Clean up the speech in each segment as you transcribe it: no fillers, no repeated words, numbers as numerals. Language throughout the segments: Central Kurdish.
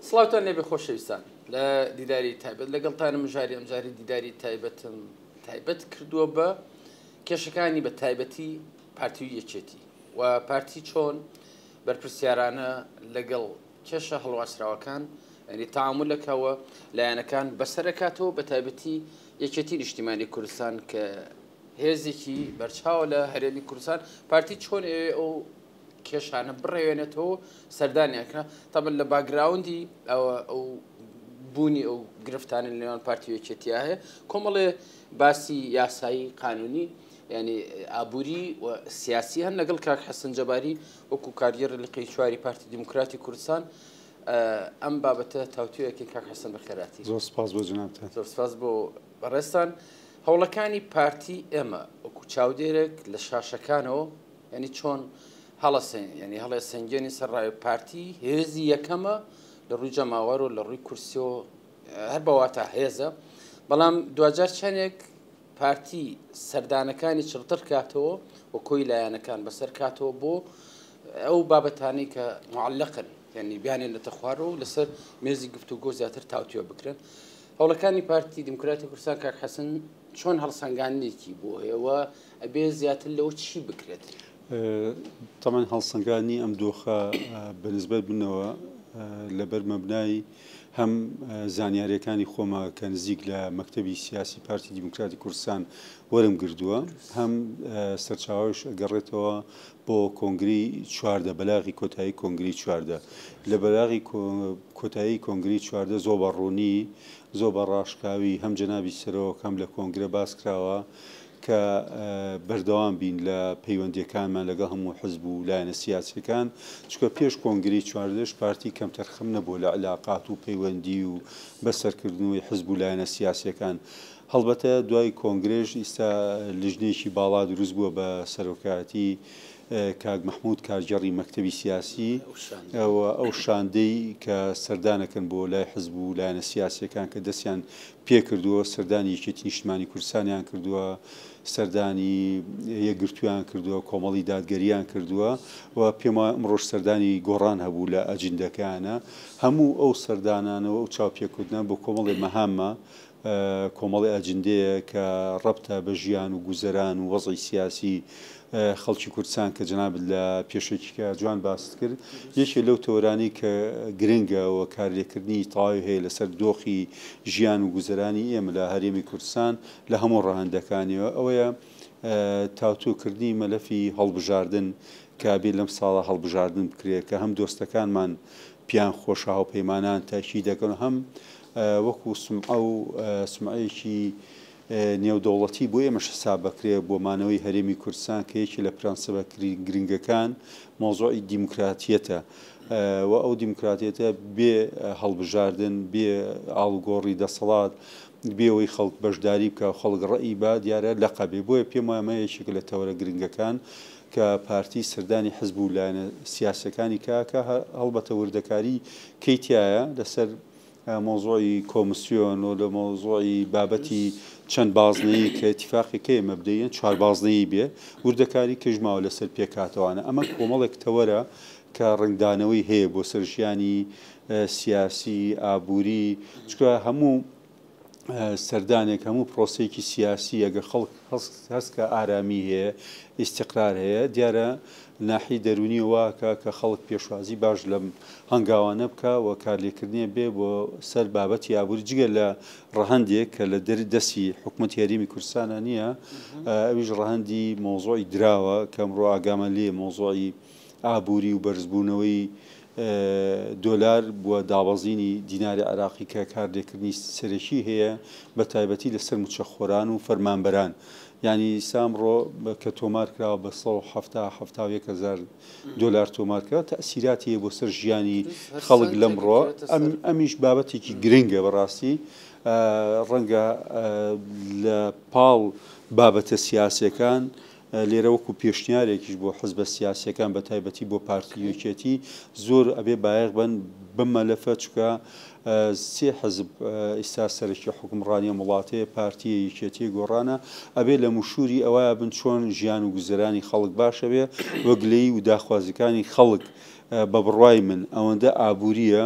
سڵاوتان لێبێ خۆشەویستان لە دیداری تایبەت لەگەڵتانم ئەمجاری دیداری تایبەت کردووە بە کێشەکانی بە تایبەتی پارتی و یەکێتی و پارتی چۆن بەرپرسیارانە لەگەڵ کێشە هەڵواسراوەکان ینی تەعاملەکەوە لایەنەکان بەسەرکاتەوە بە تایبەتی یەکێتی نیشتیمانی کوردستان کە هێزێکی بەرچاوە لە هەرێمی کوردستان پارتی چۆن ئەو کێشانە بڕێوێنێتەوە سەردانیاکە تەبەن لە باگراوندی ئەو بوونی ئەو گرفتانی لەنێوان پارتی یەکێتی هەیە کۆمەڵێ باسی یاسایی قانونی ینی ئابووری و سیاسی هەن لەگەڵ کاک حەسەن جەباری وەکو کاریێر لقی چواری پارتی دیموکراتی کوردستان ئەم بابەتە تاوتویەکی کاک حەسەن بەخێراتی زۆر سپاس بۆ جنابتان زۆر سپاس بۆ بەڕێستان هەوڵەکانی پارتی ئێمە وەکو چاودێرێک لە شاشەکانەوە ینی چۆن ینی هەڵێ سنگێنی سەرڕاوی پارتی هێزی یەکەمە لە ڕووی جەماوەر و لە ڕووی کورسیەوە هەر بەواتە هێزە بەڵام دوجار چەندێک پارتی سەردانەکانی چڕتر کاتەوە و کۆی لایەنەکان بەسەر کاتەوە بۆ ئەو بابەتانی کە معلقن ینی بیانێن لە تەخوار و لەسەر مێزی گفتوگۆ زیاتر تاوتوێ بکرن هەوڵەکانی پارتی دیموکراتی کوردستان کاک حەسەن چۆن هەڵسەنگاندنێکی بۆ هەیەوە ئەبێ زیاتر لەوە چی بکرێت تەمان هەڵسەنگانی ئەم دۆخە بەنسبەت بنەوە لەبەر مەبنای هەم زانیاریەکانی خۆمە کە نزیک لە مەکتەبی سیاسی پارتی دیموکراتی کوردستان وەرم گردووە هەم سەرچاوش گەڕێتەوە بۆ کۆنگری چواردە بەلاغی کۆتایی کۆنگری چواردە لە بەلاغی کۆتایی کۆنگری چواردە زۆر بەڕوونی زۆر بە ڕاشکاوی هەم جەنابی سەرۆک هەم لە کۆنگرە باس کراوە کە بەردەوام بین لە پەیوەندیەکانمان لەگەڵ هەموو حزب و لایەنە سیاسیەکان چکە پێش کۆنگری چواردەش پارتی کەم تەرخەم نەبوو لە علاقات و پەیوەندی و بەسەرکردنەوەی حزب و لایەنە سیاسیەکان هەڵبەتە دوای کۆنگرێژ ئیستا لیژنێکی باڵا دروست بووە بە سەرۆکایەتی کاک مەحموود کارجێڕی مەکتەبی سیاسی ئەو شاندەی کە سەردانەکەن بۆ لای حزب و لایەنە سیاسیەکان کە دەستیان پێ کردووە سەردانی یەکێتی نیشتیمانی کوردستانیان کردووە سەردانی یەکگرتویان کردووە کۆمەڵی دادگەریان کردووە و پێم ئەمڕۆژ سەردانی گۆڕان هەبوو لە ئەجندەکانە هەموو ئەو سەردانانەوە و چاوپێکردنە بۆ کۆمەڵی مەهامە کۆمەڵی ئەجندەیە کە ڕەبتە بە ژیان و گوزەران و وەزعی سیاسی خەڵکی کوردستان کە جنابەت لە پێشێکیکە جوان باست کرد یەکێ لەو تۆرانی کە گرنگەوە کارلێکردنی تەواوی هەیە لەسەر دۆخی ژیان و گوزەرانی ئێمە لە هەرێمی کوردستان لە هەموو ڕەهەندەکانیەوە ئەوەیە تاوتوکردنی مەلەفی هەڵبژاردن کە بێ لەم ساڵە هەڵبژاردن بکرێت کە هەم دۆستەکانمان پیان خۆشە هاوپەیمانان تاکی دەکەن هەم وەکو سمعە و سمعەیەکی نێودەوڵەتی بۆ ئێمەش حساب بکرێ بۆمانەوەی هەرێمی کوردستان کە یەکی لە پرانسەبە گرنگەکان مۆزوعی دیموکراتیەتە و ئەو دیموکراتیەتە بێ هەڵبژاردن بێ ئاڵگۆڕی دەسەڵات بێەوەی خەڵک بەشداری بکە خەڵک ڕەئی با دیارە لەقەبێ بۆیە پێم وایە یەکێک لە تەوەرە گرنگەکان کە پارتی سەردانی حزب و لایەنە سیاسەکانی کاکە هەڵبەتە وردەکاری کەیتایە لەسەر مۆزوعی کۆمسیۆن و لە مۆزوعی بابەتی چەند بازنەیە کە اتفاقیەکەی مەبدەیەن چوار بازنەیە بێ وردەکاری کەژماوە لەسەر پێکاتەوانە ئەمە کۆمەڵێک تەوەرە کە ڕنگدانەوەی هەیە بۆ سەرژیانی سیاسی ئابووری چکە هەموو سەردانێک هەموو پرۆسەیەکی سیاسی ئەگە خەڵک هەستکە ئارامی هەیە ئیسیقرار هەیە دیارە ناحی دەرونی واکە کە خەڵک پێشوازی باش لەم هەنگاوانە بکە و کارلێکردنی بێ بۆ سەر بابەتی ئابووری جگە لە ڕەهەندێک کە لە دەستی حکوومەتی هەرێمی کوردستانە نییە ئەویش ڕەهەندی مۆزوعی دراوە کە ئەمڕۆ ئاگامە لێ مۆزوعی ئابووری و بەرزبوونەوەی دۆلار بووە داوەزینی دیناری عراقی کە کارلێکردنی سەرەکی هەیە بە تایبەتی لەسەر موچەخۆران و فەرمانبەران ینی سامڕۆ کە تۆمار کراوە بە 170,000 دلار تۆمارکە تەسیراتی بۆ سەر ژیانی خەڵک لەمڕۆ ئەمیش بابەتێکی گرنگە بەڕاستی ڕەنگە لە پاڵ بابەتە سیاسەکان لێرە وەکو پێشنیارێکیش بۆ حزبە سیاسیەکان بە تایبەتی بۆ پارتی یەکێتی زۆر ئەبێ بایەق بن بمە لەفە چکە سێ حزب ئێستا سەرکی حکومڕانی وڵاتەیە پارتی یەکێتی گۆڕانە ئەبێ لە مشوری ئەوە بن چۆن ژیان و گوزەرانی خەڵک باشە بێ وەگلەی و داخوازەکانی خەڵک بە بڕوای من ئەوەندە ئابووریە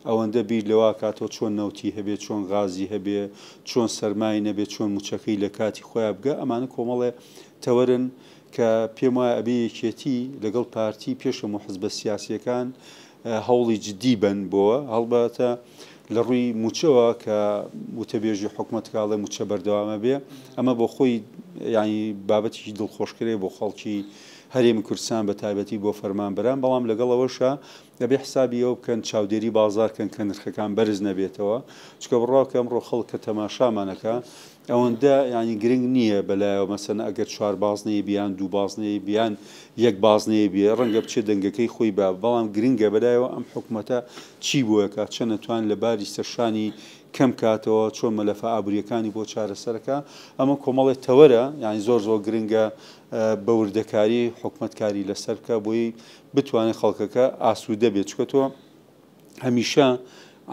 ئەوەندە بیر لەوە کاتەوە چۆن نەوتی هەبێت چۆن غازی هەبێ چۆن سەرمای نەبێت چۆن موچەکەی لە کاتی خۆیان بگە ئەمانە کۆمەڵێ تەوەرن کە پێم وایە ئەبێ یەکێتی لەگەڵ پارتی پێشەم و حزبە سیاسیەکان هەوڵی جدی بن بۆوە هەڵباتە لە ڕووی موچەوە کە وتەبێژی حکوومەت کاڵێ موچە بەردەوامە بێ ئەمە بۆ خۆی ینی بابەتێکی دڵخۆشکرێ بۆ خەڵکی هەرێمی کوردستان بە تایبەتی بۆ فەرمانبەران بەڵام لەگەڵەوەشە دەبێ حسابی ئەوە بکەن چاودێری بازارکەن کە نرخەکان بەرز نەبێتەوە چکە بڕاوکە ئەمڕۆ خەڵک کە تەماشامانەکە ئەوەندە ینی گرنگ نییە بەلایەوە مەسەن ئەگەر 4 بازنەیە بیان 2 بازنەیە بیان 1 بازنەیە بێ ڕەنگە بچێت دەنگەکەی خۆی بە بەڵام گرنگە بەلایەوە ئەم حکوومەتە چی بووەکە چە نەتوان لە باری سەرشانی کەم کاتەوە چۆن مەلەفە ئابوووریەکانی بۆ چارەسەرەکە ئەمە کۆمەڵێت تەوەرە یانی زۆر گرنگە بە وردەکاری حکوومەتکاری لەسەر بکە بۆی بتوانێت خەڵکەکە ئاسوودە بێت چکەوە هەمیشە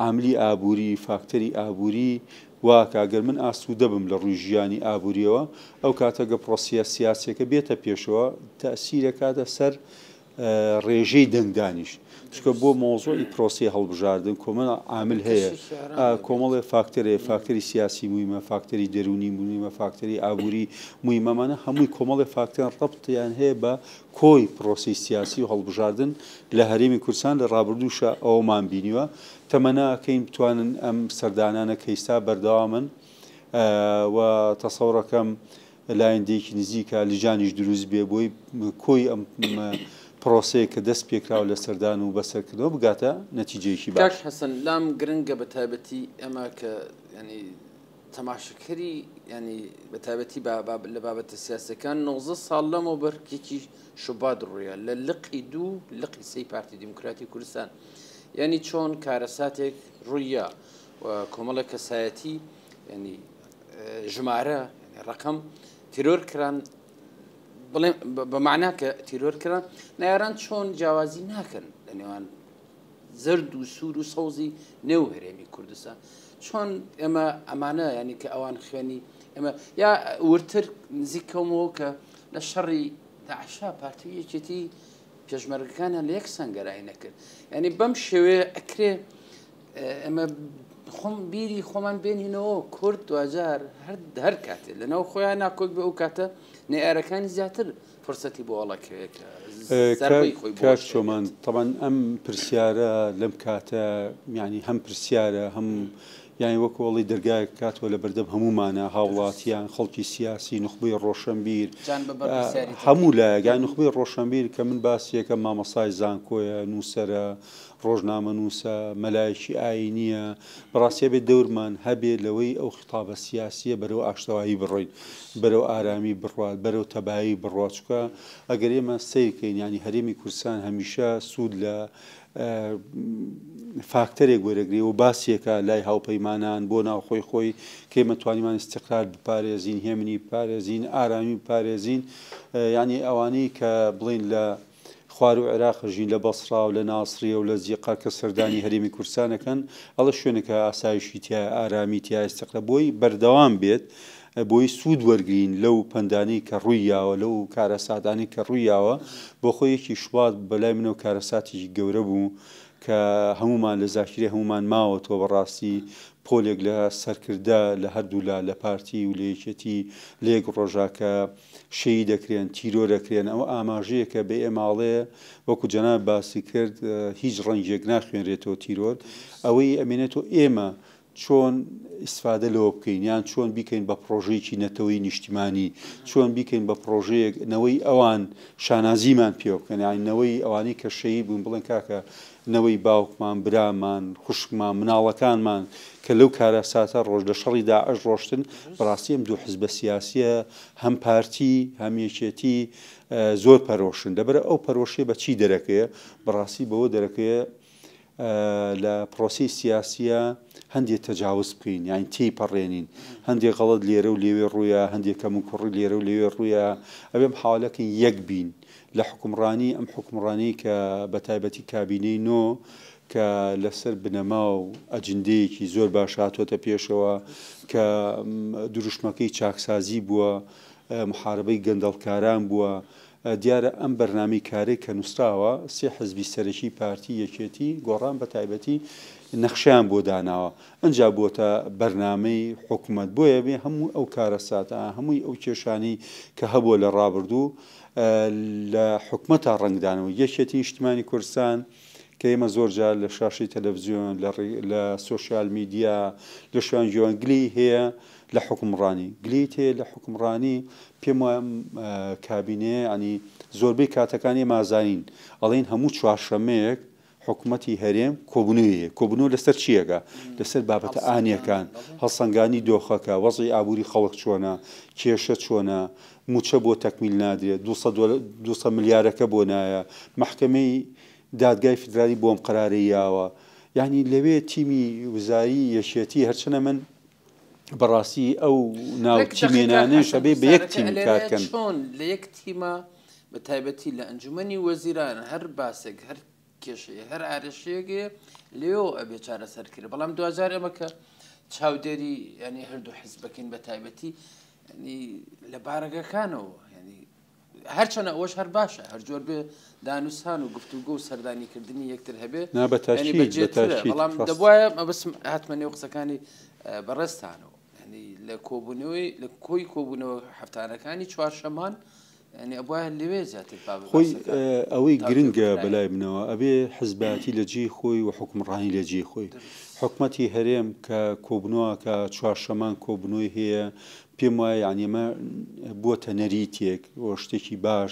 عاملی ئابووری فاکتەری ئابووری واکەگەر من ئاسوودە بم لە ڕووی ژیانی ئابوووریەوە ئەو کاتەگە پرۆسیە سیاسیەکە بێتە پێشەوە تەسیرەکاتە سەر ڕێژەی دەنگدانیش چکە بۆ مۆزۆی پرۆسی هەڵبژاردن کۆمەڵ عامل هەیە کۆمەڵێ فاکتەری سیاسی مویمە فاکتەری دەرونی مویمە فاکتەری ئابووری مویمەمانە هەمووی کۆمەڵی فاکتەر ڕەبتیان هەیە بە کۆی پرۆسی سیاسی و هەڵبژاردن لە هەرێمی کوردستان لە ڕابردووشە ئەومان بینیوە تەمەناکەین بتوانن ئەم سەردانانە کەیستا بەردەوامن و تەسەوڕەکەم لایەندێکی نزیکە لیژانیش دروست بێ بۆی کۆی ئەم پرۆسەیە کە دەست پێکراوە لە سەردان و بەسەرکردەوە بگاتە نەتیجەیەکی باش. حەسەن لام گرنگە بە تایبەتی ئەمە کە ینی تەماشەکەری ینی بە تایبەتی لە بابەتە سیاسەکان 90 ساڵ لەمەوە بەرکێکی شوبات ڕوویە لە لقی 2 لقی 3 پارتی دیموکراتی کوردستان ینی چۆن کارەساتێک ڕوویە و کۆمەڵە کەسایەتی ینی ژمارە ڕقم تیرۆرکران بڵێ بەمعنا کە تیرۆرکردن نایاران چۆن جیاوازی ناکەن لە نێوان زرد و سوور و سەوزی نێو هەرێمی کوردستان چۆن ئێمە ئەمانە ینی کە ئەوان خوێنی ئێمە یا ورتر نزیکەمەوە کە لە شەڕی داعشا پارتیەکێتی پێشمەرگەکانیان لە یەک سەنگەرایی نەکرد ینی بەم شێوەیە ئەکرێ ئەمە خۆم بیری خۆمان بێنینەوە کورد دوجار هەر کاتێ لەناو خۆیان ناکۆک بە ئەو کاتە نێئارەکانی زیاتر فرسەتی بۆ وڵەکەوێکە چۆمان طبعا ئەم پرسیارە لەم کاتە ینی هەم پرسیارە هەم یانی وەکۆڵی دەرگای کاتوە لە بەردەم هەمومانە هاوڵاتیان خەڵکی سیاسی نخبەی ڕۆشنبیر هەموو لایەگای نخبەی ڕۆشنبیر کە من باسیەکە مامەسای زانکۆیە نووسەرە ڕۆژنامە نووسە مەلایەکی ئاینیە بەڕاستیە بێت دەورمان هەبێت لەوەی ئەو خیتابە سیاسیە بەرەو ئاشتەوایی بڕۆین بەرەو ئارامی بڕوات بەرەو تەبایی بڕواچکە ئەگەر ئێمە سیرکەین ینی هەرێمی کوردستان هەمیشە سوود لە فاکتەرێک وەرەگری و باسیەکە لای هاوپەیمانان بۆ ناوخۆی خۆی کێمە توانیمان استقرار بپارێزین هێمنی بپارێزین ئارامی بپارێزین ینی ئەوانەی کە بڵین لە خوار و عێراق ژین لە بەسرا و لە ناسریە و لە زیقا کە سەردانی هەرێمی کوردستانەکەن ئەڵە شوێنەکە ئاسایشی تیا ئارامی تیا استقرار بۆی بەردەوام بێت بۆی سوود وەرگین لەو پەندانی کە ڕوویاوە لەو کارەساتانی کە ڕوویاوە بۆ خۆیەکی شوات بەلای منەوە کارەساتێکی گەورە بوو کە هەمومان لە زاخیرێ هەمومان ماوەتەوە بەڕاستی پۆلێک لە سەرکردە لە هەردوو لە پارتی و لە یەکێتی لێک ڕۆژاکە شەی دەکرێن تیرۆ دەکرێن ئەوە ئاماژەیە کە بە ئێماڵەیە وەکو جەناب باسی کرد هیچ ڕەنگێک ناخوێنرێتەوە تیرۆر ئەوەی ئەمێنێتەوە ئێمە چۆن ئیسفادە لەوە بکەین یان چۆن بیکەین بە پرۆژەیەکی نەتەوەی نیشتیمانی چۆن بیکەین بە پرۆژەیەک نەوەی ئەوان شانازیمان پێ بکەن یانەوەی ئەوانەی کە شەیی بوون بڵێن کاکە نەوەی باوکمان برامان خوشکمان مناڵەکانمان کە لەو کارەساتە ڕۆژ لە شەڕی داعش ڕۆشتن بەڕاستی ئەم دوو حزبە سیاسیە هەم پارتی هەم یەکێتی زۆر پەرۆشن دەبەرە ئەو پەرۆشیە بە چی دەرەکەیە بەڕاستی بەوە دەرەکەیە لە پرۆسی سیاسیە هەندێک تەجاوز بکەین یان تێی پەڕێنین هەندێک غەڵەت لێرە و لێوێ ڕوویە هەندێک کەم و کوڕی لێرە و لێوێ ڕوویە ئەبێم حاڵەکەین یەک بین لە حکومڕانی ئەم حکومڕانی کە بە تایبەتی کابینەی نۆ کە لەسەر بنەما و ئەجندەیەکی زۆر باش هاتوۆتە پێشەوە کە دروشمەکەی چاکسازی بووە محاربەی گەندەڵکاران بووە دیارە ئەم بەرنامەی کارێک کە نووسراوە سێ حزبی سەرەکی پارتی یەکێتی گۆڕان بە تایبەتی نەخشیان بۆ داناوە ئەنجا بۆتە بەرنامەی حکوومەت بۆیە بێ هەموو ئەو کارە ساتە هەمووی ئەو کێشانی کە هەبووە لە ڕابردوو لە حکوومەتە ڕنگدانەوە یەکێتی نیشتیمانی کوردستان کە ئێمە زۆرجار لە شاشی تەلەڤیزیۆن لە سۆشیال میدیا لە شوێن جوانگلی هەیە لە حکومڕانی گلیت هەیە لە حکومڕانی پێم وایە کابینەیە ینی زۆربەی کاتەکانی مازانین ئەڵێن هەموو چوارشەمەیەک حکوومەتی هەرێم کۆبوونەوەیە کۆبوونەوە لەسەر چیەکە لەسەر بابەتە ئانیەکان هەڵسەنگانی دۆخەکە وەزی ئابووری خەڵک چۆنە کێشە چۆنە موچە بۆ تەکمیل نادرێت 200 ملیارەکە بۆ نایە محکەمەی دادگای فدرالی بۆم قەرارەی یاوە یعنی لەوێ تیمی وزاری یەکێتی هەرچەنە من بەڕاستی ئەو ناوتیمێنانە شەبێ بە یەک تیم کارکەن چۆن لە یەک تیمە بە تایبەتی لە ئەنجومەنی وەزیران هەر باسێک هەر کێشەیە هەر ئارێشەیەکێ لێەوە ئەبێ چارەسەرکرد بەڵام دوجار ئەمە کە چاودێری ینی هەردوو حیزبەکەین بە تایبەتی لە بارەگەکانەوە ینی هەرچەنە ئەوەش هەر باشە هەر جۆر بێ دانووسان و گفتوگۆ و سەردانیکردنی یەکتر هەبێ بەڵام دەبواە مەبەست هاتمەنێ و قسەکانی بەڕێستانەوە ینی لە کۆبوونەوەی لە کۆی کۆبوونەوە هەفتانەکانی چوارشەمان ینی ئەبواە لەوێ زیاتر خۆی ئەوەی گرنگە بەلای منەوە ئەبێ حزباتی لە جێی خۆی و حکومڕانی لە جێی خۆی حکومەتی هەرێم کە کۆبنەوە کە چوارشەمان کۆبنەوەی هەیە پێم وایە یانیمە بووە نەریتێک وە شتێکی باش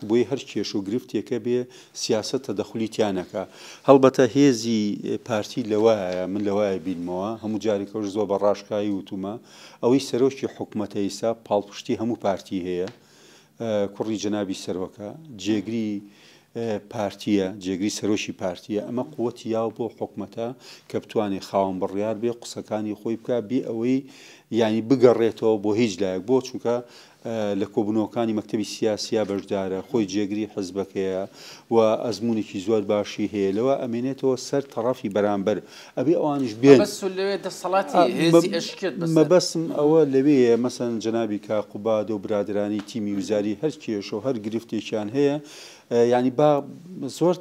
بۆی هەر کێش و گرفتێکە بێ سیاست تەدەخولیتیانەکە هەڵبەتە هێزی پارتی لەوایە من لەوایە بینمەوە هەموو جارێکەوەش زۆر بە ڕاشکایی وتومە ئەوەی سەرۆکی حکوومەتە ئێستا پاڵپشتی هەموو پارتی هەیە کوڕی جەنابی سەرۆکە جێگری پارتیە جێگری سەرۆشی پارتیە ئەمە قووەتی یاو بۆ حکوومەتە کە بتوانێت خاوەن بڕیار بێ قسەکانی خۆی بکە بێ ئەوەی ینی بگەڕێتەوە بۆ هیچ لایەک بۆ چونکە لە کۆبوونەوەکانی مەکتەبی سیاسیا بەشدارە خۆی جێگری حزبەکەیە و ئەزمونێکی زۆر باشی هەیە لەوە ئەمێنێتەوە سەر تەڕەفی بەرامبەر ئەبێ ئەوانش بێن مەبەسم ئەوە لەوەیە مەسەن جەنابی کاقوباد و برادرانی تیمی وزاری هەر کێشە و هەر گرفتێکیان هەیە ینی با زۆر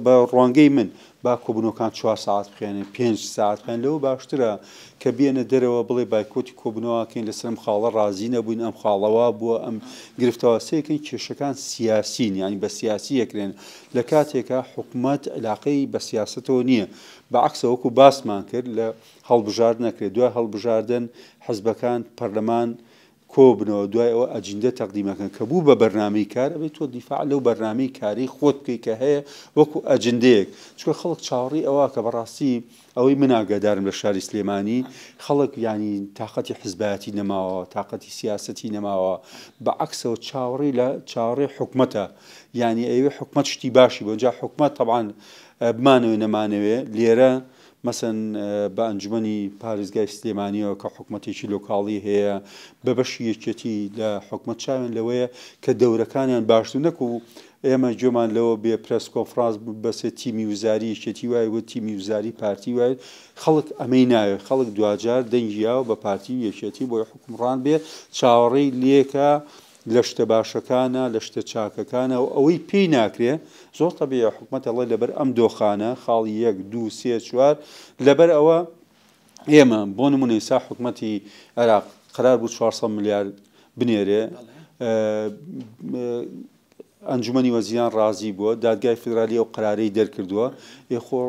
بە ڕوانگەی من با کۆبوونەوەکان 4 ساعت بخێنێ 5 ساعت بخێن لەوە باشترە کە بێنە دەرەوە بڵێ بایکۆتی کۆبوونەوەکەین لەسەر ئەم خاڵە ڕازی نەبووین ئەم خاڵەوە بووە ئەم گرفتەوە سێکەین کێشەکان سیاسین ینی بە سیاسی یەکرێن لە کاتێکە حکوومەت علاقەی بە سیاستەوە نییە بەعکسە وەکو باسمان کرد لە هەڵبژار نەکرێت دوای هەڵبژاردن حزبەکان پەرلەمان کۆبنەوە دوای ئەوە ئەجندە تەقدیمەکەن کە بوو بە بەرنامەی کار ئەبێت تۆ دیفاع لەو بەرنامەی کاری خۆت بکەی کە هەیە وەکو ئەجندەیەک چونکە خەڵک چاوەڕی ئەوە کە بەڕاستی ئەوەی من ئاگادارم لە شاری سلێمانی خەڵک ینی تااقەتی حزبایەتی نەماوە تااقەتی سیاسەتی نەماوە بەعکسەوە چاوەڕی لە چاوەڕێ حکوومەتە ینی ئەوێ حکوومەت شتی باشی بۆ جا حکوومەت طبعاً بمانەوە نەمانەوێ لێرە مەسەن بە ئەنجومەنی پارێزگای سلێمانیەوە کە حکوومەتێکی لۆکاڵی هەیە بە بەشی یەکێتی لە حکوومەت چاوێن لەوەیە کە دەورەکانیان باشتر نەکو ئێمە جۆمان لەوە بێ پرس کۆنفرانس بەسێ تیمی وزاری یەکێتی وایە و تیمی وزاری پارتی وایە خەڵک ئەمەی ناوێت خەڵک دوجار دەنگیاوە بە پارتی یەکێتی بۆی حکومڕان بێ چاوەڕێی لێکە لە شتە باشەکانە لە شتە چاکەکانە و ئەوەی پێی ناکرێ زۆر تەبیعە حکوومەت ئەڵێ لەبەر ئەم دۆخانە خاڵی 1 2 3 4 لەبەر ئەوە ئێمە بۆ نمونە ئێستا حکوومەتی عێراق قەرار بوو 400 ملیار بنێرێ ئەنجومەنی وەزیران ڕازی بووە دادگای فدرالی ئەو قەرارەی دەرکردووە یخۆ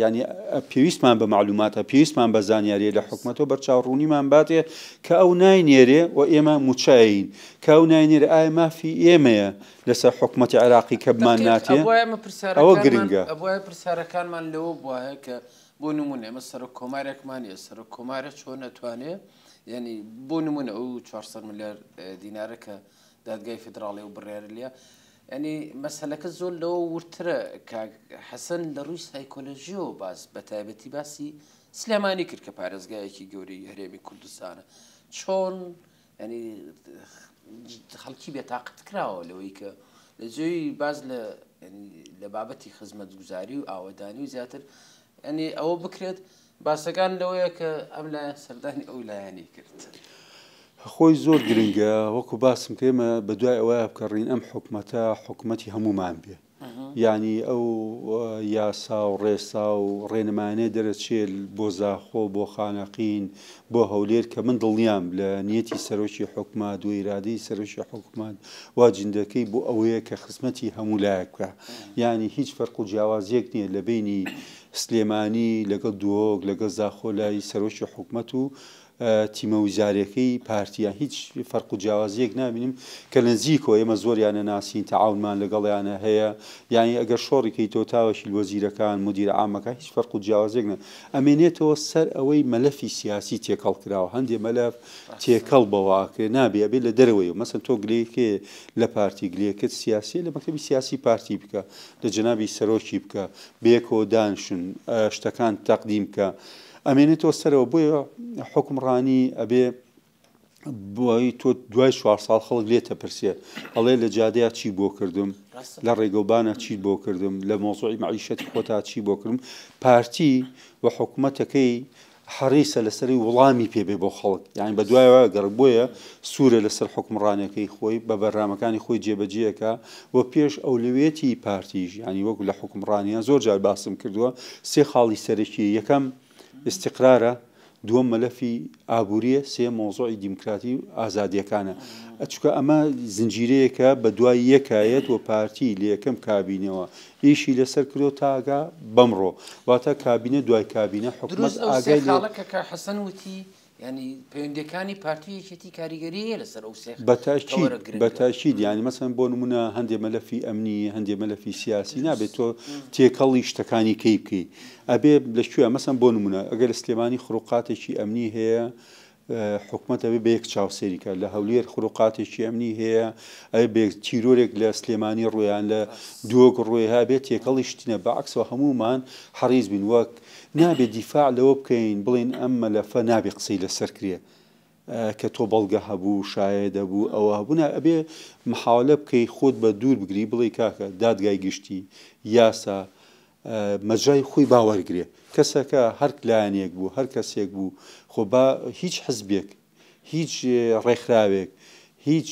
ینی پێویستمان بە معلوماتە پێویستمان بە زانیاریە لە حکوومەتەوە بەرچاوڕوونیمان باتێ کە ئەو ناینێرێ و ئێمە موچین کە ئەو ناینێرە ئایا مافی ئێمەیە لەسەر حکوومەتی عێراقی کە بمان ناتێ ئەوە گرنگە ئەوە پرسیارەکانمان لەوە بواە کە بۆ نمونە ئێمە سەر کۆمارێکمانە سەر کۆمارە چۆن نەتوانێت ینی بۆ نمونە ئەو 400 ملیار دینارە کە دادگای فدراڵی و بڕێرە لە ینی مەسەلەکە زۆر لەوە ورترە کە حەسەن لە ڕووی سایکۆلۆژیەوە باس بە تایبەتی باسی سلێمانی کرد کە پارێزگایەکی گەورەی هەرێمی کوردستانە چۆن ینی خەڵکی بێتاقەت کراوە لەوەی کە لە جێی باز لە بابەتی خزمەتگوزاری و ئاوەدانی و زیاتر ینی ئەوە بکرێت باسەکان لەوەیە کە ئەم لایەن سەردانی ئەو لایەنی کرد. خۆی زۆر گرنگە وەکو باسم کێمە بە دوای ئەوەیە بکەڕین ئەم حکوومەتە حکوومەتی هەمومان بێ یعنی ئەو یاسا و ڕێسا و ڕێنمانێ دەرەچێت بۆ زاخۆ بۆ خانەقین بۆ هەولێر کە من دڵنیام لە نیەتی سەرۆکی حکومات و ئیرادەی سەرۆکی حکومات وا جندەکەی بۆ ئەوەیە کە خزمەتی هەموو لایەک بکە یعنی هیچ فەرق و جیاوازیەک نییە لە بینی سلێمانی لەگەڵ دووەک لەگەڵ زاخۆ لای سەرۆکی حکومەت و تیمە ویزارەکەی پارتیان هیچ فەرق و جیاوازیەک نبینیم کە نزیکەوە ئێمە زۆریانە ناسین تەعاونمان لەگەڵیانە هەیە یعنی ئەگەر شۆڕێکی تۆ تاوەشی وەزیرەکان مدیر عامەکە هیچ فەرق و جیاوازیەک ئەمێنێتەوە سەر ئەوەی مەلەفی سیاسی تێکەڵ کراوە هەندێک مەلەف تێکەڵ بەواکرێ نابێ ئەبێ لە دەرەوەی و مەسەن تۆ گلەیەکێ لە پارتی گلەیەکەت سیاسی لە مەکتەبی سیاسی پارتی بکە لە جەنابی سەرۆکی بکە بەیەکەوە دانشن شتەکان تەقدیم بکە ئەمێنێتەوە سەرەوە بۆیە حکمڕانی ئەبێ بۆی تۆ دوای 4 ساڵ خەڵک لێتە پرسێ ئەڵێ لە جادەیە چی بۆ کردم لە ڕێگەوبانە چی بۆ کردم لە مۆزوعی معیشەتی خۆتا چی بۆ کردم پارتی و حکوومەتەکەی حەریسە لەسەری وەڵامی پێبێ بۆ خەڵک یعنی بە دوایەوە گەڕ بۆیە سوورە لەسەر حکمڕانەکەی خۆی بە بەرنامەکانی خۆی جێبەجێەکە و پێش ئەولوێتی پارتیژ ینی وەکو لە حکمڕانیان زۆر جار باسم کردووە سێ خاڵی سەرەکی یەکەم استقرارە دووەم مەلەفی ئابووریە سێ مۆزوعی دیموکراتی و ئازادیەکانە ئەچکە ئەمە زنجیرەیەکە بە دوای یەکایەت و پارتی لە یەکەم کابینەوە ئیشی لەسەر کردو تاگا بەمڕۆ واتە کابینە دوای کابینە حکومەت ئاگای خاڵەکە کە حەسەن وتی ینی پەیوەندیەکانی پارتیەکێتی کاریگەریە لەسەر ئەو سێ بەتاشید ینی مەسەن بۆ نمونە هەندێک مەلەفی ئەمنی هەندێک مەلەفی سیاسی نابێت تۆ تێکەڵی شتەکانی کەی بکەی ئەبێ لەکوێ مەسەن بۆ نمونە ئەگەر لە سلێمانی خروقاتێکی ئەمنی هەیە حکومەت ئەبێ بە یەک چاوسێریکە لە هەولێر خروقاتێکی ئەمنی هەیە ئەبێ بێ تیرۆرێک لە سلێمانی ڕۆیان لە دووەک ڕۆیها بێت تێکەڵی شتینە بەعکسەوە هەمومان حەریز بین وەک نابێ دیفاع لەوە بکەین بڵین ئەم مەلەفە نابێ قسەی لەسەر کرێ کە تۆ بەڵگە هەبوو شایە دەبوو ئەوە هەبوونا ئەبێ محاولە بکەی خۆت بە دوور بگری بڵێ کاکە دادگای گشتی یاسا مەجای خۆی باوەرگرێ کەسەکە هەر لایەنێک بوو هەر کەسێک بوو خۆ با هیچ حزبێک هیچ ڕێکخراوێک هیچ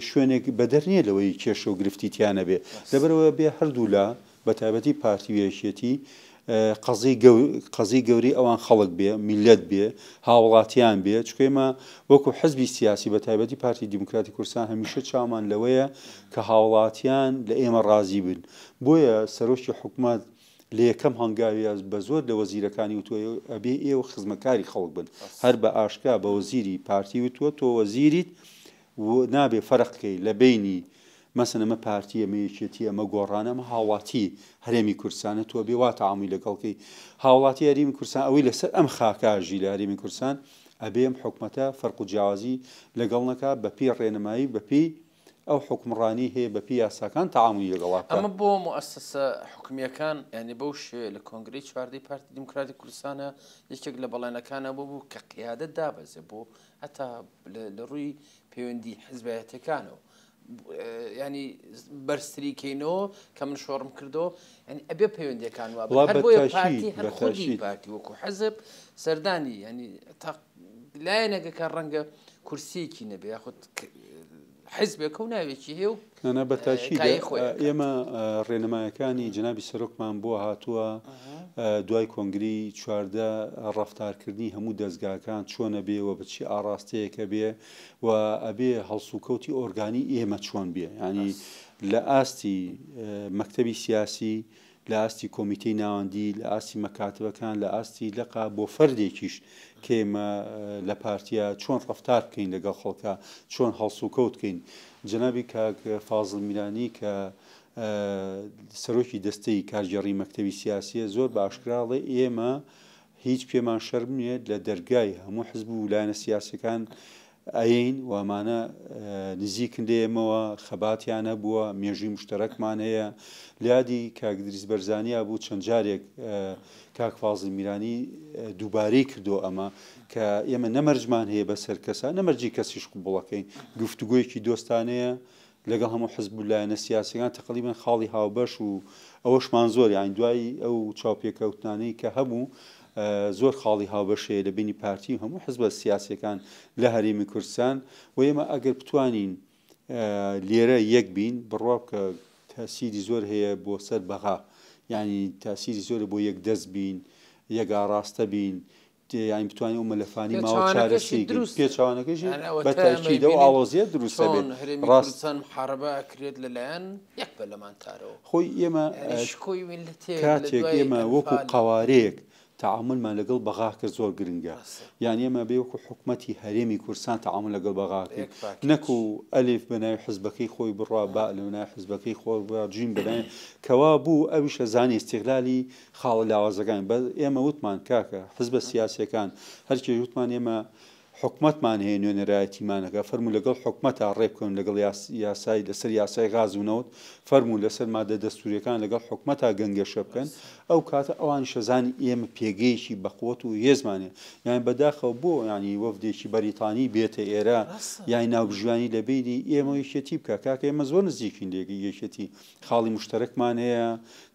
شوێنێک بەدەر نییە لەوەی کێشە و گرفتیتیانە بێ لەبەرەوە بێ هەردوو لا بە تایبەتی پارتی وێشێتی قەزی گەوری ئەوان خەڵک بێ میلەت بێ هاوڵاتیان بێ چکێمە وەکو حزبی سیاسی بە تایبەتی پارتی دیموکراتی کوردستان هەمیشە چامان لەوەیە کە هاوڵاتیان لە ئێمە ڕازی بن بۆیە سەرۆکی حکومات لە یەکەم هەنگاوی بە زۆر لە وەزیرەکانی وتوە ئەبێ ئێوە خزمەکاری خەڵک بن هەر بە ئاشکا بە وەزیری پارتی وتوە تۆ وەزیریت نابێ فەرقکەی لە بینی مەسەن ئەمە پارتی ئەمە یەکێتی ئەمە گۆڕانە ئەمە هاوڵاتی هەرێمی کوردستانە تۆ بێ وا تەعاموی لەگەڵکەی هاوڵاتی هەرێمی کوردستان ئەوەی لەسەر ئەم خاکاژی لە هەرێمی کوردستان ئەبێ ئەم حکومەتە فەرق و جیاوازی لەگەڵ نەکا بە پێی ڕێنمایی بە پێی ئەو حکمڕانی هەیە بە پێی یاساکان تەعاموی لەگەڵا ئەمە بۆ موسسە حکومیەکان یعنی بەو شێ لە کۆنگرەی چواردەی پارتی دیموکراتی کوردستانە یەکێک لە بەڵێنەکانە بوو کە قیادەت دابەزێ بۆ هەتا لە ڕووی پەیوەندی حیزبایەتەکانەوە ینی بەرزتریکەینەوە کە من شۆڕم کردەوە ینی ئەبێ پەیوەندیەکان وا هەر بۆیە پارتی هەر خودی پارتی وەکو حەزب سەردانی ینی لایەنێکەکە ڕەنگە کورسیەکی نەبێ یاخود حیزبێکە و ناوێکی هێ و بەتاشی ئێمە ڕێنمایەکانی جنابی سەرۆکمان بۆ هاتووە دوای کۆنگری چواردە ڕەفتارکردنی هەموو دەستگاکان چۆنە بێ و بچی ئاراستەیەکە بێ و ئەبێ هەڵسوکەوتی ئۆرگانی ئێمە چۆن بێ ینی لە ئاستی مەکتەبی سیاسی لە ئاستی کۆمیتەی ناوەندی لە ئاستی مەکاتبەکان لە ئاستی لەقا بۆ فەردێکیش کێمە لە پارتیا چۆن ڕەفتار بکەین لەگەڵ خەڵکە چۆن هەڵسوکەوت بکەین جنابی کاک فازڵ میرانی کە سەرۆکی دەستەی کارگێڕی مەکتەبی سیاسیە زۆر باشکراڵێ ئێمە هیچ پێمان شەرم نیە لە دەرگای هەموو حزب و لایەنە سیاسەکان ئەین وامانە نزیکن لێمەوە خەباتیان هەبووە مێژووی مشتەرەکمان هەیە لادی کاک دریس بەرزانیا بوو چەند جارێک کاک فازڵ میرانی دووبارەی کردو ئەمە کە ئێمە نەمەرجمان هەیە بەسەر کەسە نەمەرجی کەسیش قوبوڵەکەین گفتوگویەکی دۆستانەیە لەگەڵ هەموو حزب و لایەنە سیاسەکان تقریباً خاڵی هاوبەش و ئەوەشمان زۆر یان دوای ئەو چاوپێکەوتانەی کە هەبوو زۆر خاڵی هاوبەشەیە لە بینی پارتی و هەموو حزبە سیاسەکان لە هەرێمی کوردستان و ئێمە ئەگەر بتوانین لێرە یەک بین بڕوا بکە تاسیری زۆر هەیە بۆ سەر بەغا یعنی تاسیری زۆر بۆ یەک دەست بین یەک ئاڕاستە بین یانی بتوانین ئەو مەلەفانی ماوە چارەسەری پێچوانەکەشی بە تاکیدە و ئاڵۆزیە دروستە بێت ڕاستان محارەبە کرێت لەلایەن یەک بە لەمانتارەوە خۆی ئێمە کاتێک ئێمە وەکو قوارەیەک تعاملمان لەگەڵ بەغا کرد زۆر گرنگە یان ئێمە بێوەکو حکومەتی هەرێمی کوردستان تعامل لەگەڵ بەغا کرد نەکو ئەلیف بەناوی حزبەکەی خۆی بڕوا با لەناوی حزبەکەی خۆی جین بەناوی کەوا بوو ئەویشە زانی استیغلالی خاڵە لاوازەکان بە ئێمە وتمان کاکە حزبە سیاسیەکان هەرکێ وتمان ئێمە حکومەتمان هەیە نوێنەرایەتیمانەکە فەرموو لەگەڵ حکومەتە ڕێ بکەون لەگەڵ یاسای لەسەر یاسای غازونەوت فەرموو لەسەر مادە دەستوریەکان لەگەڵ حکومەتە گەنگێشە بکەن ئەو کاتە ئەوان شەزانی ئێمە پێگەیشی بەقوت و هێزمانێ یان بەداخەوە بۆ ینی وەفدێکی بەریتانی بێتە ئێرە یان ناوبژوانی لە بینی ئێمە یەکێتی بکە کاکە ئێمە زۆر نزیکین لێگە یەکێتی خاڵی مشتەرەکمان هەیە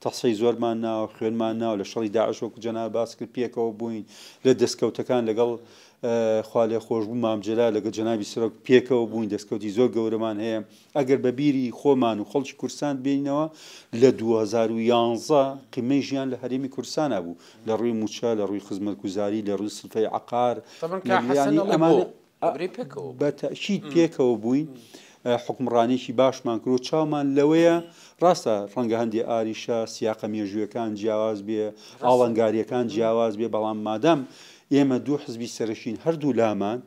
تەسەی زۆرمان ناوە خوێنمان ناو لە شەڕی داعش وەکو جەناب باس کرد پێکەوە بووین لە دەستکەوتەکان لەگەڵ خوالێ خۆشبوو مامجللا لەگە جەنابی سەرۆک پێکەوە بووین دەستکەوتی زۆر گەورەمان هەیە ئەگەر بە بیری خۆمان و خەڵکی کوردستان بینەوە لە 2011 قیمەی ژیان لە هەرێمی کوردستان بوو لە ڕووی موچە لە ڕووی خزمەتگوزاری لە ڕووی سلفەی عقار بەتەشید پێکەوە بووین حکمڕانێکی باشمان کرد و چاومان لەوەیە ڕاستە ڕەنگە هەندێک ئاریشە سیاقە مێژوویەکان جیاواز بێ ئاڵنگاریەکان جیاواز بێ بەڵام مادەم ئێمە دوو حزبی سەرشین هەردوو لامان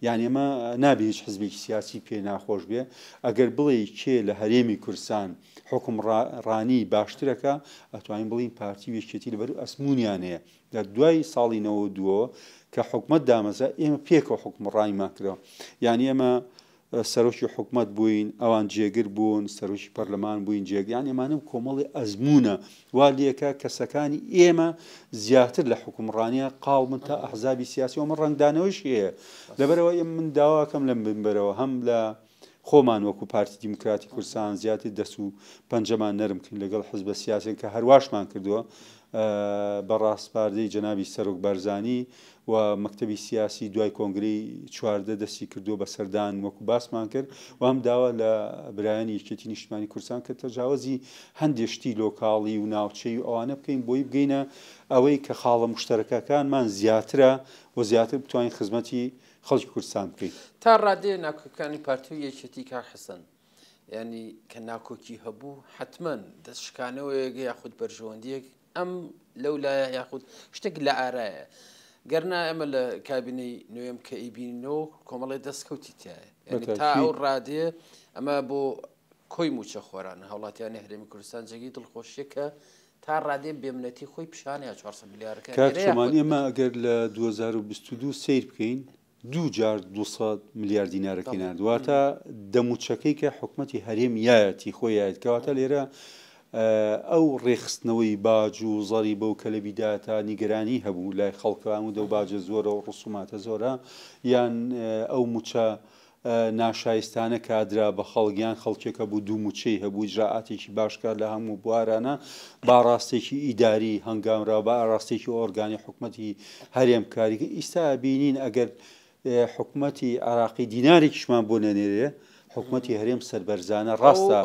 یعنی ئێمە نابێ هیچ حزبێکی سیاسی پێ ناخۆش بێ ئەگەر بڵێ کێ لە هەرێمی کوردستان حکمڕانی باشترەکە ئەتوانین بڵین پارتی وێکێتی لەبەر ئەسمونیان هەیە لە دوای ساڵی 92 کە حکومەت دامەزە ئێمە پێکەوە حکمڕانیمان کردەوە یعنی ئێمە سەرۆکی حکومەت بووین ئەوان جێگر بوون سەرۆکی پەرلەمان بووین جێگیان ئێمانم کۆمەڵی ئەزمونە وا لێکە کەسەکانی ئێمە زیاتر لە حکومڕانیە قاڵمن تا ئەحزابی سیاسی ئەمە ڕنگدانەوەش هەیە لەبەرەوە من داواکەم لەم بنبەرەوە هەم لە خۆمان وەکو پارتی دیموکراتی کوردستان زیاتر دەست و پەنجەمان نەرمکن لەگەڵ حزبە سیاسیین کە هەرواشمان کردووە بە ڕاستپاردەی جەنابی سەرۆک بارزانی و مەکتەبی سیاسی دوای کۆنگرەی چواردە دەستی کردو بە سەردان وەکو باسمان کرد و ئەم داوا لە برایانی یەکێتی نیشتیمانی کوردستان کە تەجاوزی هەندێک شتی لۆکاڵی و ناوچەی و ئەوانە بکەین بۆی بگەینە ئەوەی کە خاڵە مشتەرەکەکانمان زیاترە و زیاتر بتوانین خزمەتی خەڵکی کوردستان بکەین تا ڕادێ ناکۆکانی پارتی و یەکێتی کا حەسەن ینی کە ناکۆکی هەبوو حتمما دەستشکانەوەیەک یاخود بەرژەوەندیەک ئەم لەولایە یاخود شتێک لە ئارایە گەرنا ئەمە لە کابینەی نوێم کە ئیبینەوە کۆمەڵی دەستکەوتی تایە تا ئەو ڕادێ ئەمە بۆ کۆی موچە خۆرانە هەوڵاتیانی هەرێمی کوردستان جێگی دڵخۆشیەکە تا ڕادێ بێمنەتی خۆی پیشانەیە 400 میلیارەکە کاتمان ئێمە ئەگەر لە 2022 سیر بکەین دوو جار 200 میلیارد دینارەکەی نردواتە دەموچەکەی کە حکومەتی هەرێم یایەتی خۆیایەت کەواتە لێرە ئەو ڕێخستنەوەی باج و زەری بەو کە لە بیداتا نیگەرانی هەبوو لای خەڵکان و دەو باجە زۆرە و ڕسوماتە زۆرە یان ئەو موچە ناشایستانە کادرا بە خەڵگیان خەڵکێکە بوو دوو موچەی هەبوو جراعاتێکی باشکار لە هەموو بوارانە باڕاستێکی ئیداری هەنگامرا بە ئاراستێکی ئۆرگانی حکومەتی هەرێم کاریگە ئیستا بینین ئەگەر حکومەتی عراقی دینارێکیشمان بۆ نەنێرێ حکومەتی هەرێم سەربەرزانە ڕاستە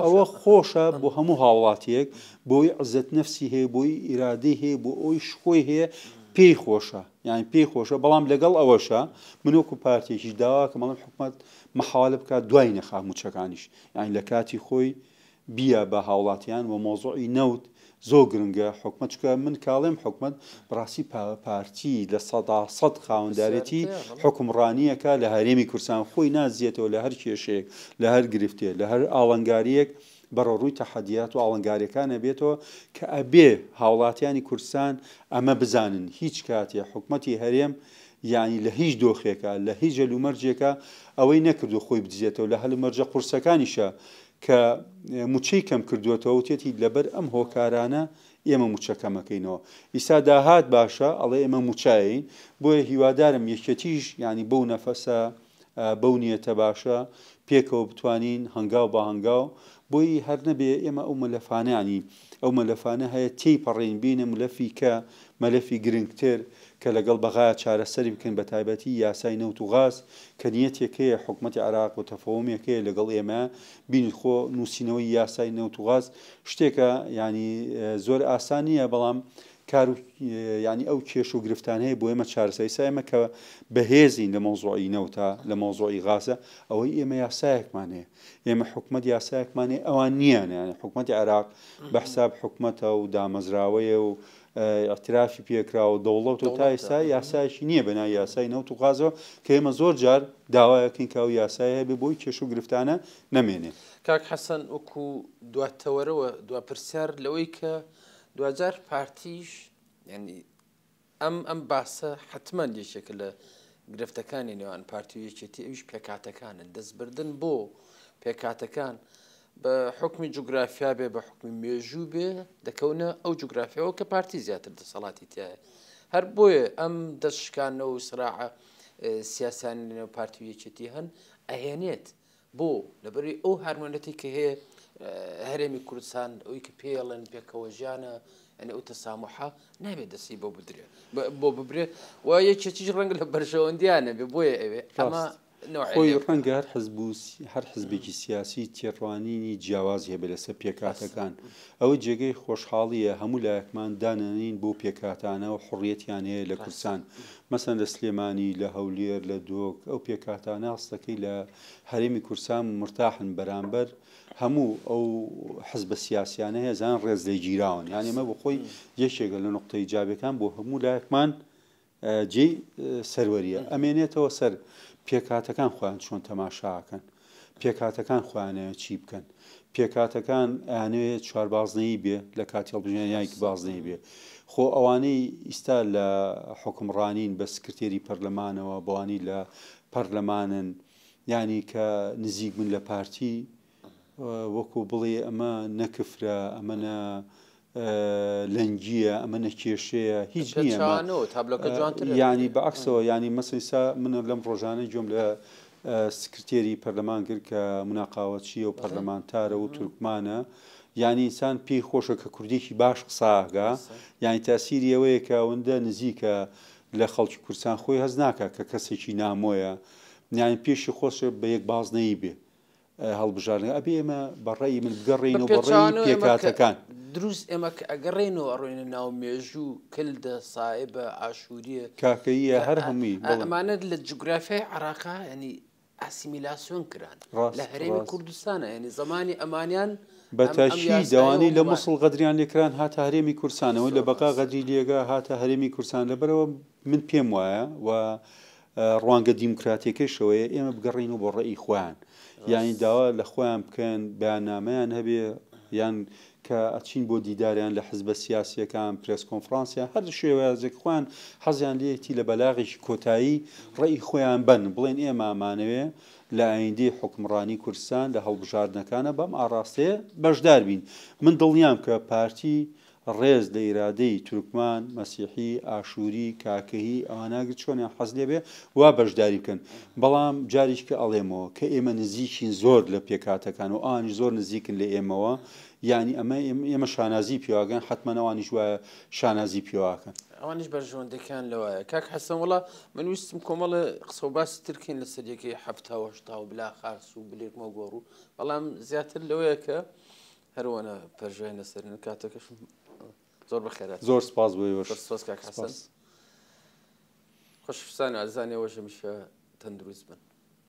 ئەوە خۆشە بۆ هەموو هاوڵاتیەک بۆی عزت نەفسی هەیە بۆی ئیرادەی هەیە بۆ ئەوی شخۆی هەیە پێی خۆشە یعنی پێی خۆشە بەڵام لەگەڵ ئەوەشە منۆکو پارتێکیش داوا کە مەڵم حکومەت مەحاولە بکات دوای نەخا موچەکانیش یعنی لە کاتی خۆی بیە بە هاوڵاتیان و مۆزوعی نەوت زۆر گرنگە حکومت چکە من کاڵێم حکومت بڕاستی پارتی لە 100 خاوەندارەتی حکمڕانیەکە لە هەرێمی کوردستان خۆی نازیێتەوە لە هەر کێشەیەک لە هەر گرفتێ لە هەر ئاڵنگاریەک بەڕۆڕووی تەحەدیات و ئاڵنگاریەکانە بێتەوە کە ئەبێ هاوڵاتیانی کوردستان ئەمە بزانن هیچ کاتێ حکومەتی هەرێم یعنی لە هیچ دۆخێکە لە هیچ جەلومەرجێکە ئەوەی نەکردو خۆی بجێتەوە لە هەلومەرجە قورسەکانیشە کە موچەی کەم کردوێتەوە وتێتی لەبەر ئەم هۆکارانە ئێمە موچەکەمەکەینەوە ئیسا داهات باشە ئەڵێ ئێمە موچایین بۆیە هیوادارم یەکەتیش ینی بەو نەفەسە بەو نیەتە باشە پێکەوە بتوانین هەنگاو بە هەنگاو بۆی هەر نەبێ ئێمە ئەو مەلەفانانی ئەو مەلەفانە هەیە تێیپەڕین بینە ملەفی کە مەلەفی گرنگتر کە لەگەڵ بەغا چارەسەری بکەن بە تایبەتی یاسای نەوت و غاز کە نیەتێکەیە حکوومەتی عراق و تەفەومێکەیە لەگەڵ ئێمە بینیت خۆ نووسینەوەی یاسای نەوت و غاز شتێکە ینی زۆر ئاسانیە بەڵام کار ینی ئەو کێش و گرفتان هەیە بۆ ئێمە چارەسەری ئێمە کە بەهێزین لە مۆزوعی نەوتە لە مۆزوعی غازە ئەوەی ئێمە یاسایەکمان هەیە ئێمە حکوومەت یاسایەکمان هەیە ئەوان نییە ینی حکوومەتی عراق بە حساب حکوومەتە و دامەزراوەیە و اعترافی پێکراوە دەوڵەت و تا ئێستا یاسایشی نییە بەناو یاسای نەوت و غازەوە کە ئێمە زۆر جار داوایەکەین کە ئەو یاسای هەیە بۆی کێش و گرفتانە نەمێنێ. کاک حەسەن وەکو دواتەوەرەوە دوپرسیار لەوەی کە دوجار پارتیش ینی ئەم باسە حتمما یەکێکە لە گرفتەکانی نێوان پارتی و یەکێتی ئەویش پێکاتەکانن دەستبردن بۆ پێکاتەکان بە حکمی جوگرافیا بێ بە حکمی مێژوو بێ دەکەونە ئەو جوگرافیەوە کە پارتی زیاتر دەسەڵاتی تایە هەر بۆیە ئەم دەستشکانە و سراعە سیاسانی نێو پارتی و یەکێتی هەن ئەهێنێت بۆ لەبەری ئەو هەرمونەتی کە هەیە هەرێمی کوردستان ئەوی کە پێڵێن پێکەوە ژیانە ئەنی ئەو تەسامحە نابێت دەستی بۆ بدرێ بۆ ببرێ و یەکێکیش ڕەنگە لە بەرژەوەندیانە بێ بۆیە ئەوێ ئەمە خۆی ڕەنگە هەر حزبێکی سیاسی تێڕوانینی جیاواز هەبێ لەسەر پێکاتەکان ئەوە جێگەی خۆشحاڵیە هەموو لایەکمان دانەنین بۆ پێکاتانە و حڕیەتیان هەیە لە کوردستان مەسەن لە سلێمانی لە هەولێر لە دۆک ئەو پێکاتانە هەستەکەی لە هەرێمی کوردستان مرتاحن بەرامبەر هەموو ئەو حزبە سیاسیانە هەیە زان ڕێز لێ گیراون یعنی ئەمە بۆ خۆی یەکێکە لە نقطەی جابەکان بۆ هەموو لایەکمان جێی سەروەریە ئەمێنێتەوە سەر پێکاتەکان خۆیان چۆن تەماشاکەن پێکاتەکان خۆیانەوە چی بکەن پێکاتەکان ئەیانەوێت چواربازنەیی بێ لە کاتی هەڵبژێنیایەکی بازنەی بێ خۆ ئەوانەی ئیستا لە حکمڕانین بە سکرتێری پەرلەمانەوە بەوانی لە پەرلەمانن ینی کە نزیک من لە پارتی وەکو بڵێ ئەمە نەکفرە ئەمەە لەنگیە ئەمە نەکێشەیە هیچ نییە ینی بەعکسەوە ینی مەسەسا منە لەم ڕۆژانەی جۆم لە سکرتێری پەرلەمان کرد کە مناقاوەچیە و پەرلەمانتارە و تورکمانە ینی ئینسان پێی خۆشە کە کوردێکی باش قساگا ینی تاسیری ئەوەیە کە ئەوەندە نزیکە لە خەڵکی کوردستان خۆی هەز ناکە کە کەسێکی نامۆیە یانی پێشی خۆشە بە یەک بازنەیی بێ هەڵبژارن ئەبێ ئێمە بەڕێی من بگەڕین و بەڕێی پێکاتەکان دروست ئێمە ئەگەڕێنەوە ئەڕۆینە ناو مێژوو کلدە سایبە ئاشووریە کاکەیە هەر هەمووی ئەمانەت لە جوگرافیای عراقا ینی ئاسیمیلاسیۆن کران لە هەرێمی کوردستانە ینی زمانی ئەمانیان بەتاشی دەوانی لە مووسڵ غەدریان لێکران هاتە هەرێمی کورسانەوە لە بەقا غەدری لێگە هاتە هەرێمی کورسان لەبەرەوە من پێم وایە و ڕوانگە دیموکراتیەکەشەوەیە ئێمە بگەڕین و بۆ ڕێی خۆیان یانی داوا لە خۆیان بکەن بەیاننامەیان هەبێ یان کە ئەچین بۆ دیداریان لە حزبە سیاسیەکان پرس کۆنفرانسیان هەر شێوازێک خوان حەزیان لێتی لە بەلاغێکی کۆتایی ڕێی خۆیان بن بڵێن ئێمە ئامانەوێ لە ئایندەی حکمڕانی کوردستان لە هەڵبژاردنەکانە بەم ئاڕاستەیە بەشدار بین من دڵنیام کە پارتی ڕێز لە ئیرادەی تورکمان مەسیحی ئاشووری کاکەهی ئەواناگرت چۆنیان حەز لێ بێ وا بەشداری بکەن بەڵام جاریشکە ئەڵێمەوە کە ئێمە نزیکین زۆر لە پێکاتەکان و ئانی زۆر نزیکن لە ئێمەوە ینی ئێمە شانازی پیاگەن حتممەەوانی وایە شانازی پیاکەن ئەوانش بەرژەوەندەکان لەوایە کاک حەسەن وڵا من ویستم کۆمەڵە قسە و باسی ترکین لە سەرەکەی هەفتاوەشتا و بلا خاس و بلێکمە گۆڕ و بەڵام زیاتر لەوەیە کە هەروەنە پەرژای لەسەرن کاتەکەشم زۆر بەخێرات زۆر سپاس بۆ کاک حەسەن خۆشویستان ئازانێ وەژەمیشە تەندروست بن